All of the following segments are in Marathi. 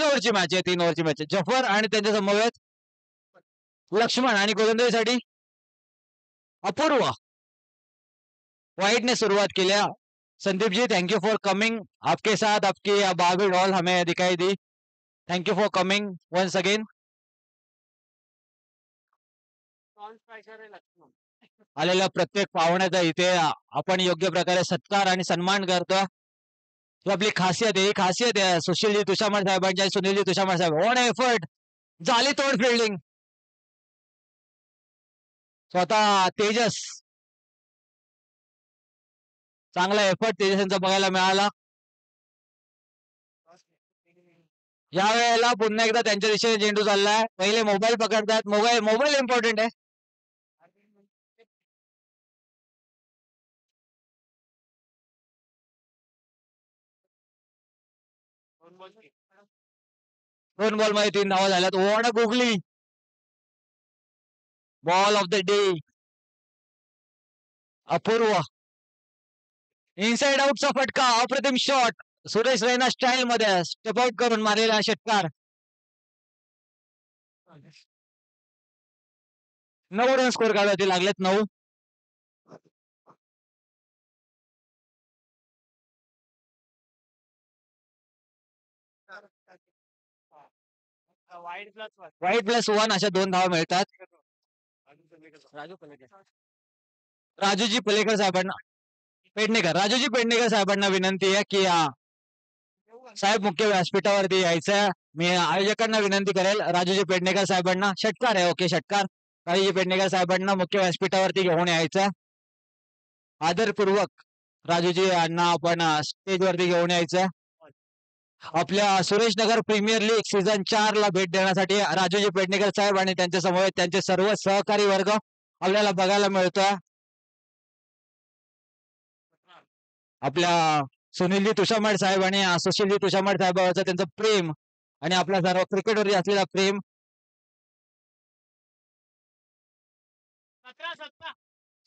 ओव्हरची मॅच आहे, 3 ओव्हरची मॅच आहे. जफर आणि त्यांच्या समवेत लक्ष्मण आणि गोलंदाजीसाठी अपूर्व. वाइड ने शुरुआत केल्या. Sandeep ji thank you for coming. आपके साथ आपकी बारहवीं डॉल हमें दिखाई दी. Thank you for coming once again. आलेल्या प्रत्येक पाहुण्याचा इथे आपण योग्य प्रकारे सत्कार आणि सन्मान करतो. ही आपली खासियत आहे. ही खासियत आहे सुशीलजी तुषामर साहेबांची आणि सुनीलजी तुषामर साहेब. ऑन एफर्ट, झाली तोड फिल्डिंग. स्वतः तेजस, चांगला एफर्ट तेजस यांचा बघायला मिळाला. या वेळेला पुन्हा एकदा त्यांच्या दिशेने चेंडू चाललाय. पहिले मोबाईल पकडतात. मोबाईल इम्पॉर्टंट आहे. दोन बॉल मध्ये 3 धावा झाल्यात. What a googly. Ball of the day. अपूर्व इनसाइड आउटचा फटका. अप्रतिम शॉट. सुरेश रैना स्टाईल मध्ये स्टेप आउट करून मारलेला षटकार. 9 रन स्कोर करावे लागलेत. 9. वाईट +1 अशा 2 धावा मिळतात. राजूजी पलेकर साहेबांना राजूजी पेडणेकर साहेबांना विनंती आहे की साहेब मुख्य व्यासपीठावरती यायचं. मी आयोजकांना विनंती करेल. राजूजी पेडणेकर साहेबांना षटकार आहे. ओके षटकार. राजूजी पेडणेकर साहेबांना मुख्य व्यासपीठावरती घेऊन यायचं. आदरपूर्वक राजूजी यांना आपण स्टेजवरती घेऊन यायचं. आपल्या Suresh Nagar premier league season 4 ला भेट देण्यासाठी राजूजी पेडणेकर साहेब आणि त्यांच्या समवेत त्यांचे सर्व सहकारी वर्ग आपल्याला बघायला मिळतोय. आपल्या सुनीलजी तुषामड साहेब आणि सुशीलजी तुषामड साहेबांचं त्यांचं प्रेम आणि आपल्या सर्व क्रिकेटवरती असलेला प्रेम.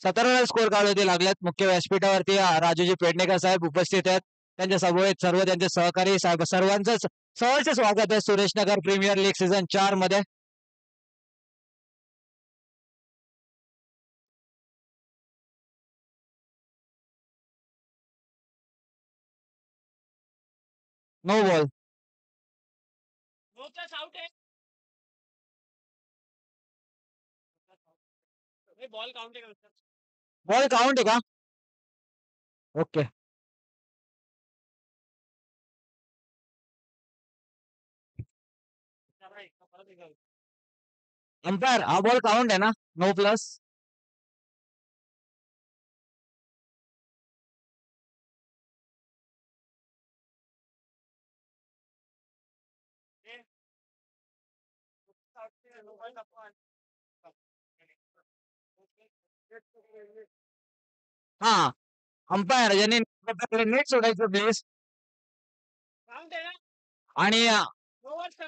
17 रन स्कोर काढावे लागलेत. मुख्य व्यासपीठावरती राजूजी पेडणेकर साहेब उपस्थित आहेत. त्यांच्या समवेत सर्व त्यांचे सहकारी साहेब सर्वांचं सहर्ष स्वागत आहे Suresh Nagar premier league season 4 मध्ये. No ball. बॉल काउंट आहे का? ओके. अंपायर हा बॉल काउंट आहे ना? No plus. हा अंपायर यांनी नेट सोडायचं प्लीज. आणि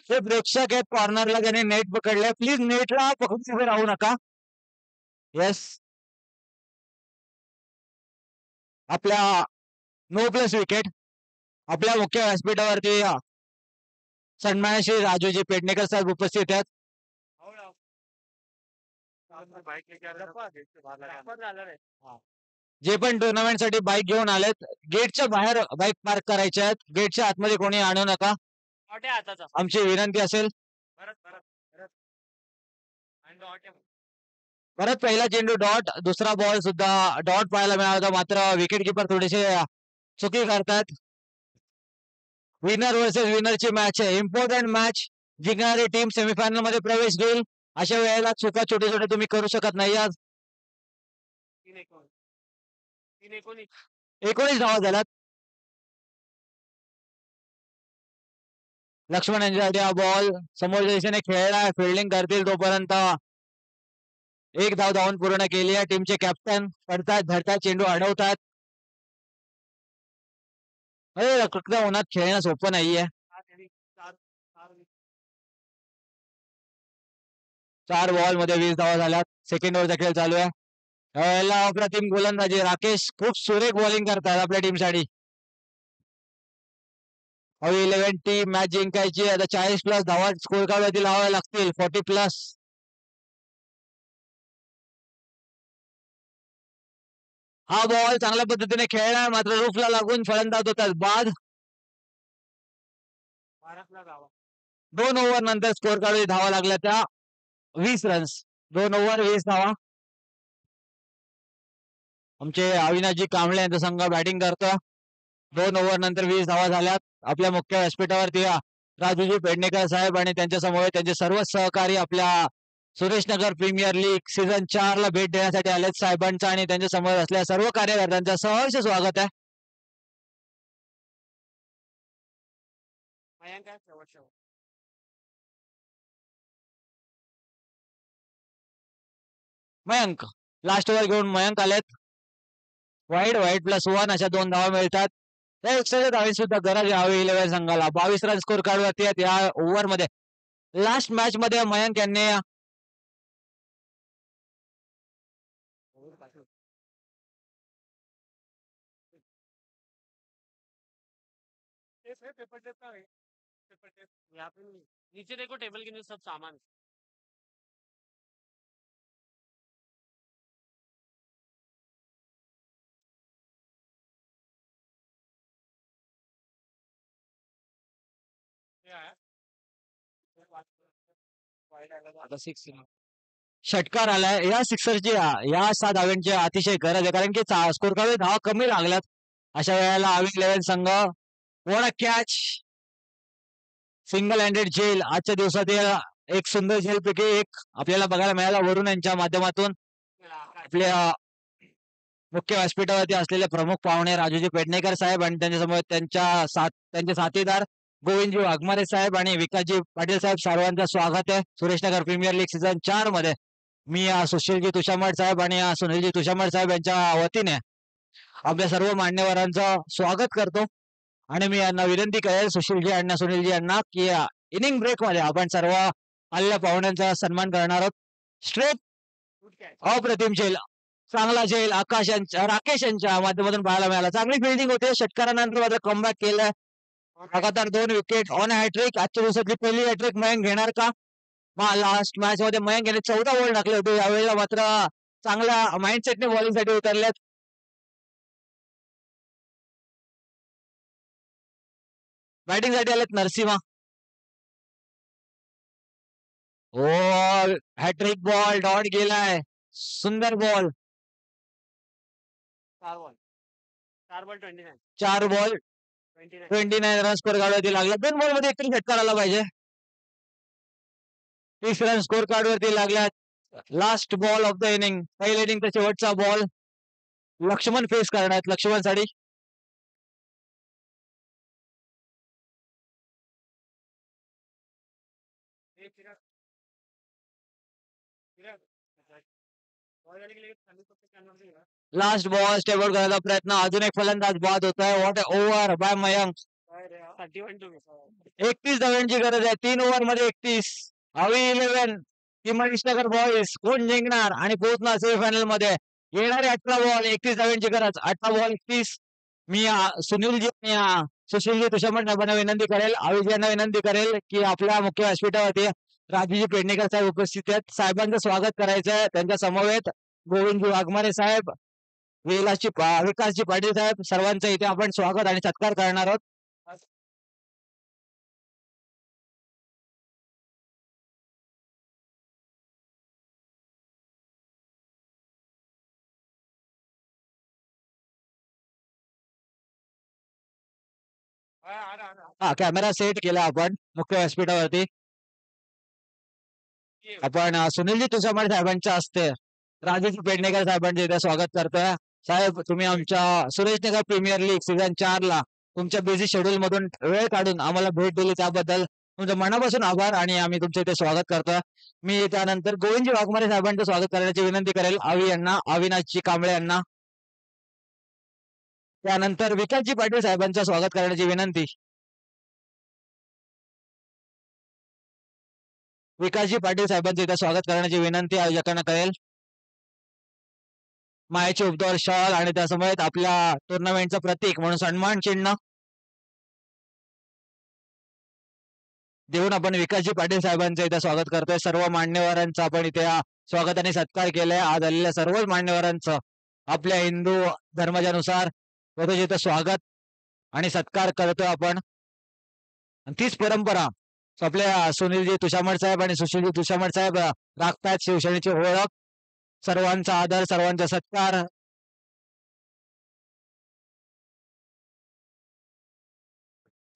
जे प्रेक्षक आहेत कॉर्नरला ज्यांनी नेट पकडले प्लीज नेटला पकडून उभे राहू नका. येस. आपल्या नो प्लस विकेट. आपल्या मुख्य व्यासपीठावरती सन्मानशील राजूजी पेडणेकर साहेब उपस्थित आहेत. जे पण टुर्नामेंट साठी बाईक घेऊन आलेत गेटच्या बाहेर बाईक पार्क करायच्या आहेत. गेटच्या आतमध्ये कोणी आणू नका आमची विनंती असेल. परत पहिला चेंडू डॉट. दुसरा बॉल सुद्धा डॉट पाहायला मिळाला मात्र विकेट किपर थोडेसे चुकी करतात. विनर वर्सेस विनरची मॅच आहे. Important match. जिंकणारी टीम सेमीफायनल मध्ये प्रवेश घेईल. अशा वेळेला चुका छोटे छोटे तुम्ही करू शकत नाही. आज 19 धावा झाल्यात. लक्ष्मण यांच्यासाठी हा बॉल समोरच्या दिशेने खेळलाय. फिल्डिंग करतील तोपर्यंत एक धाव धावून पूर्ण केली आहे. टीमचे कॅप्टन पडतात धरतात चेंडू अडवतात. अरे उन्हात खेळणं सोपं नाहीये. 4 बॉल मध्ये 20 धावा झाल्यात. सेकंड ओव्हरचा खेळ चालू आहे. यावेळेला अप्रतिम गोलंदाजी. राकेश खूप सुरेख बॉलिंग करतात आपल्या टीमसाठी. अवी 11 टीम मॅच जिंकायची आता 40+ धावा स्कोर कार्डवरती लावाव्या लागतील 40+. हा बॉल चांगल्या पद्धतीने खेळला मात्र रूफला लागून फलंदाज होतात बाद. 2 ओव्हर नंतर स्कोर कार्ड धावा लागल्या त्या 20 रन्स. 2 ओव्हर 20 धावा. आमचे अविनाशजी कांबळे यांचा संघ बॅटिंग करतो. 2 ओव्हर नंतर 20 धावा झाल्यात. आपल्या मुख्य व्यासपीठावरती राजूजी पेडणेकर साहेब आणि त्यांच्या समोर त्यांचे सर्व सहकारी आपल्या सुरेशनगर प्रीमियर लीग सीझन 4 ला भेट देण्यासाठी आलेत. साहेबांचं आणि त्यांच्या समोर असलेल्या सर्व कार्यकर्त्यांचं सहर्ष स्वागत आहे. मयंक लास्ट ओव्हर घेऊन मयंक आलेत. वाईट +1 अशा 2 धावा मिळतात. त्या एक्स्ट्राच्या धावी सुद्धा गरज यावी 11 संघाला. 22 रन स्कोर कार्ड वरती आहेत या ओव्हर मध्ये. लास्ट मॅच मध्ये मयंक यांनी नीचे देखो टेबल के नीचे सब सामान. आता 6 षटकार आलाय. या सिक्सरची या 6 धाव्यांची अतिशय गरज आहे कारण की स्कोर कार्ड धावा कमी लागल्यात. अशा वेळेला अवी 11 संघ वॉट कॅच सिंगल हँडेड झेल आजच्या दिवसातील एक सुंदर झेल पैकी एक आपल्याला बघायला मिळाला. वरून यांच्या माध्यमातून आपल्या मुख्य व्यासपीठावरती असलेले प्रमुख पाहुणे राजूजी पेडणेकर साहेब आणि त्यांच्यासमोर त्यांचे साथीदार गोविंदजी वाघमारे साहेब आणि विकासजी पाटील साहेब सर्वांचं स्वागत आहे सुरेशनगर प्रीमियर लीग सीझन 4 मध्ये. मी सुशीलजी तुषामठ साहेब आणि सुनीलजी तुषामठ साहेब यांच्या वतीने आपल्या सर्व मान्यवरांचं स्वागत करतो आणि मी यांना विनंती करेल सुशीलजी आणि सुनीलजी यांना की इनिंग ब्रेक मध्ये आपण सर्व आलेल्या पाहुण्यांचा सन्मान करणार आहोत. स्ट्रेट अप्रतिम झेल चांगला झेल राकेश यांच्या माध्यमातून पाहायला मिळाला. चांगली फिल्डिंग होते. षटकारानंतर मात्र कमबॅक केलं. लगातार 2 विकेट ऑन हॅट्रिक. आजच्या दिवसातली पहिली हॅट्रिक मयंक घेणार का? लास्ट मॅच मध्ये मयंक यांनी 14 बॉल टाकले होते. यावेळेला मात्र चांगल्या माइंडसेटने बॉलिंग साठी उतरलेत. बॅटिंग साठी आलेत नरसिंहा. हो हॅट्रिक बॉल डॉट गेलाय. सुंदर ball. 4 ball 29 run score card वरती लागला. 2 बॉल मध्ये एकतरी षटकार आला पाहिजे. 30 रन स्कोर कार्ड वरती लागल्यात. Last ball of the inning. पहिल्या इनिंगचा शेवटचा बॉल लक्ष्मण फेस करण्यात. लक्ष्मण साठी लास्ट बॉल स्टेबल करायचा प्रयत्न. अजून एक फलंदाज बाद होत आहे. What over by Mayank. 31 धाव्यांची गरज आहे. 3 ओव्हर मध्ये 31. अवी 11 किमनिष्ठकर बॉईज कोण जिंकणार आणि पोहोचणार सेमीफायनल मध्ये. येणारे 18 बॉल 31 धाव्यांची गरज. 18 बॉल 31. मी सुनीलजी सुशीलजी तुषामठ साहेबांना विनंती करेल अविजी यांना विनंती करेल की आपल्या मुख्य व्यासपीठावरती राजूजी पेडणेकर साहेब उपस्थित आहेत. साहेबांचं स्वागत करायचं आहे. त्यांच्या समवेत गोविंदजी वाघमारे साहेब विकासजी पाटील साहेब सर्वांचं इथे आपण स्वागत आणि सत्कार करणार आहोत. हा कॅमेरा सेट केला आपण मुख्य व्यासपीठावरती. आपण सुनीलजी तुषामठ साहेबांच्या हस्ते राजूजी पेडणेकर साहेबांचे इथे स्वागत करतोय. साहेब तुम्ही आमच्या सुरेशनगर प्रीमियर लीग सीझन 4 ला तुमच्या बिझी शेड्यूल मधून वेळ काढून आम्हाला भेट दिली त्याबद्दल तुमचं मनापासून आभार आणि आम्ही तुमच्या इथे स्वागत करतोय. मी त्यानंतर गोविंदजी वाघमारे साहेबांचं स्वागत करण्याची विनंती करेल. अवी यांना अविनाशजी कांबळे यांना. त्यानंतर विकासजी पाटील साहेबांचं स्वागत करण्याची विनंती. विकासजी पाटील साहेबांचं इथे स्वागत करण्याची विनंती आयोजकांना करेल. मायाचे उपदर शॉल आणि त्यासमोर आपल्या टुर्नामेंटचं प्रतीक म्हणून सन्मान चिन्ह देऊन आपण विकासजी पाटील साहेबांचं इथे स्वागत करतोय. सर्व मान्यवरांचा आपण इथे स्वागत आणि सत्कार केलाय. आज आलेल्या सर्व मान्यवरांचं आपल्या हिंदू धर्माच्यानुसार इथं स्वागत आणि सत्कार करतोय आपण. आणि तीच परंपरा आपल्या सुनीलजी तुषामड साहेब आणि सुशीलजी तुषामड साहेब राखतात. शिवसेनेची ओळख, सर्वांचा आदर, सर्वांचा सत्कार.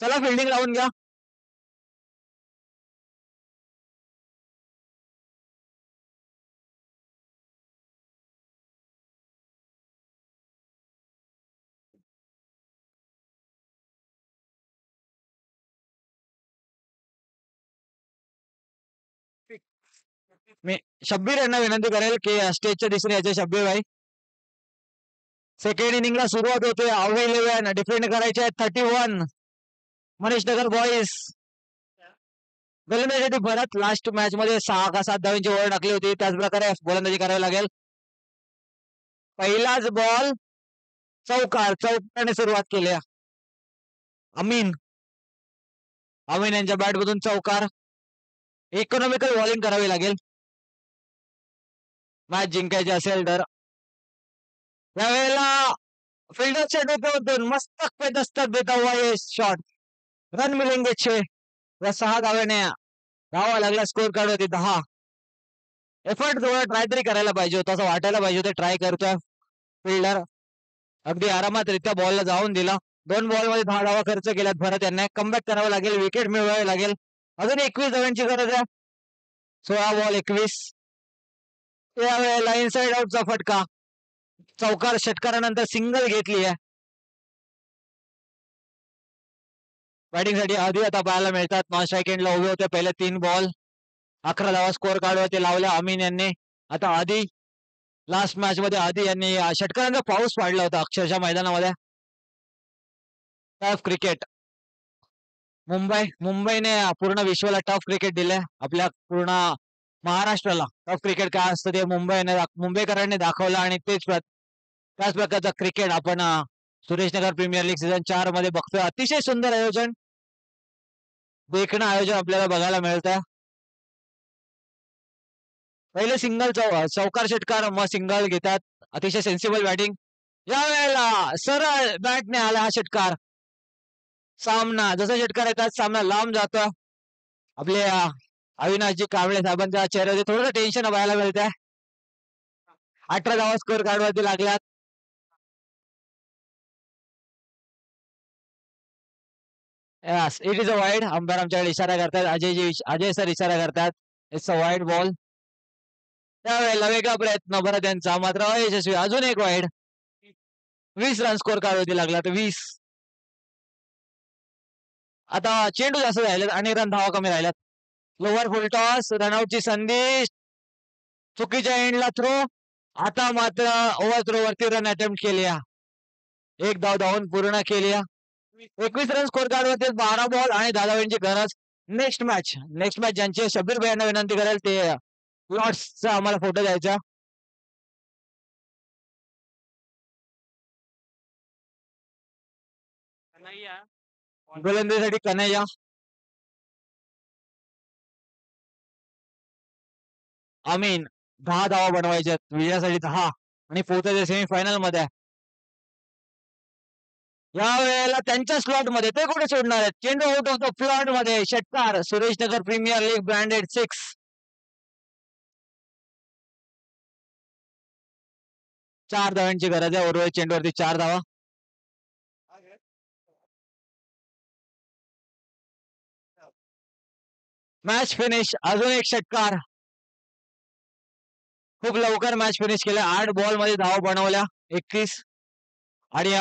चला फिल्डिंग लावून घ्या. मी शब्बीर यांना विनंती करेल की स्टेजच्या दिशेने यायचे. शब्बीर भाई, सेकंड इनिंगला सुरुवात होते. अवे 11 डिफेंड करायचे 31 मनीष नगर बॉईज. गोलंदाजीसाठी भरत लास्ट मॅच मध्ये 6 का 7 धावांची ओव्हर टाकली होती. त्याच प्रकारे गोलंदाजी करावी लागेल. पहिलाच बॉल चौकाराने सुरुवात केली. अमीन यांच्या बॅट मधून चौकार. इकॉनॉमिकल बॉलिंग करावी लागेल मॅच जिंकायची असेल तर. यावेळेला फिल्डरच्या डोक्यावरून मस्तक पे दस्तक देता हुआ ये शॉट. रन मिलेंगे 6 या 6 धाव्याने धावा लागला. स्कोर कार्ड होती 10. एफर्ट थोडा ट्राय तरी करायला पाहिजे होता, असं वाटायला पाहिजे होतं. ट्राय करतोय फिल्डर. अगदी आरामात रित्या बॉलला जाऊन दिला. 2 बॉल मध्ये 10 धावा खर्च केल्यात भरत यांना. कमबॅक करावं लागेल, विकेट मिळवावी लागेल. अजून 21 धाव्यांची गरज आहे. 16 बॉल 21. यावेळेला इनसाइड आउटचा फटका. चौकार षटकारानंतर सिंगल घेतली आहे. बॅटिंग साठी आधी आता पाहायला मिळतात. नॉन स्ट्राईक एंडला उभे होते. पहिले 3 बॉल 11 धावा स्कोर कार्डवरती लावल्या अमीन यांनी. आता आधी लास्ट मॅच मध्ये आधी यांनी षटकारांचा पाऊस पाडला होता अक्षरशः मैदानामध्ये. Tough cricket. मुंबईने पूर्ण विश्वाला टफ क्रिकेट दिलंय. आपल्या पूर्ण महाराष्ट्राला टफ क्रिकेट काय असतं ते मुंबईकरांनी दाखवलं. आणि त्याच प्रकारचं क्रिकेट आपण सुरेशनगर प्रीमियर लीग सीझन 4 मध्ये बघतोय. अतिशय सुंदर आयोजन, देखणं आयोजन आपल्याला बघायला मिळतं. पहिले सिंगल चौकार षटकार, मग सिंगल घेतात. अतिशय सेन्सिबल बॅटिंग. या वेळेला सरळ बॅटने आला हा षटकार. सामना जसा षटकार येतात सामना लांब जातो. आपले अविनाशजी कांबळे साहेबांच्या चेहऱ्यावरती थोडंसं टेन्शन पाहायला मिळतंय. 18 धावा स्कोर कार्डवरती लागल्यात. It is a wide. Umpire आमच्याकडे इशारा करतात. अजय सर इशारा करतात. It's a wide ball. त्यावेळेला वेगळा प्रयत्न भरत यांचा, मात्र अयशस्वी. अजून एक वाईड. 20 रन स्कोर कार्डवरती लागला. तर 20. आता चेंडू जास्त राहिलेत आणि रन धावा कमी राहिल्यात. लोअर फुल टॉस, रनआउटची संधी. चुकीच्या एंडला थ्रो. आता मात्र ओव्हर थ्रो वरती रन अटेम्प्ट केली. एक धाव धावून पूर्ण केली. 21 रन स्कोर कार्डवरती 12 बॉल आणि 10 धावांची गरज. नेक्स्ट मॅच ज्यांची शब्बीर भाई यांना विनंती करेल ते प्लॉट्सचा आम्हाला फोटो द्यायचा. गोलंदाजीसाठी कन्हैया. अमीन 10 धावा बनवायच्यात विजयासाठी 10 आणि पोहोचायचे सेमीफायनल मध्ये. या वेळेला त्यांच्या स्लॉट मध्ये ते कुठे सोडणार आहेत. चेंडू आउट ऑफ द फ्लॉट मध्ये. षटकार. सुरेशनगर प्रीमियर लीग ब्रँडेड 6. 4 धावांची गरज आहे. उर्वरित चेंडूवरती 4 धावा. Match finish. अजून एक षटकार. खूप लवकर मॅच फिनिश केल्या. 8 बॉल मध्ये धावा बनवल्या 21. आणि